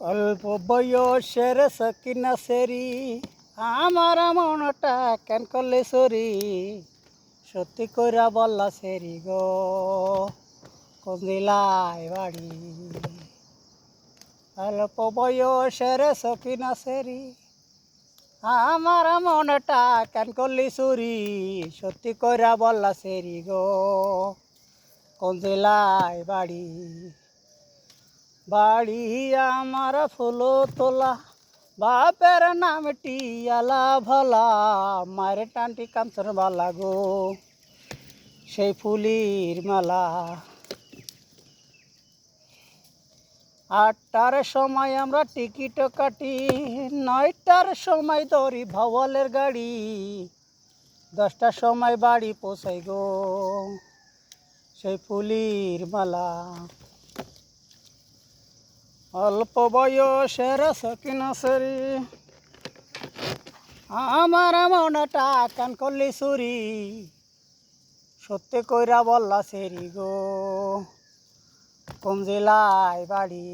অল্প বয়সের সকিনা সেরি আমার মনটা কেন করলে সরি সত্যি কইরা বললা সেরি গো কোন জেলায় বাড়ি। অল্প বয়সের সকিনা সেরি আমার মনটা কেন করলি চুরি সত্যি কইরা বললা সেরি গো কোন জেলায় বাড়ি। বাড়ি আমার ফুলো তোলা বাপের নাম টিয়ালা ভোলা মায়ের টানটি কাঞ্চন বালা গো সেই ফুলির মালা। 8টার সময় আমরা টিকিট কাটি 9টার সময় ধরি ভাওয়ালের গাড়ি 10টার সময় বাড়ি পৌঁছাই গো সেই ফুলির মালা। অল্প বয়সের সকিনা সেরি আমার মনটা কান করলি চুরি সত্যি কইরা বললা সেরি গো কোন জেলায় বাড়ি।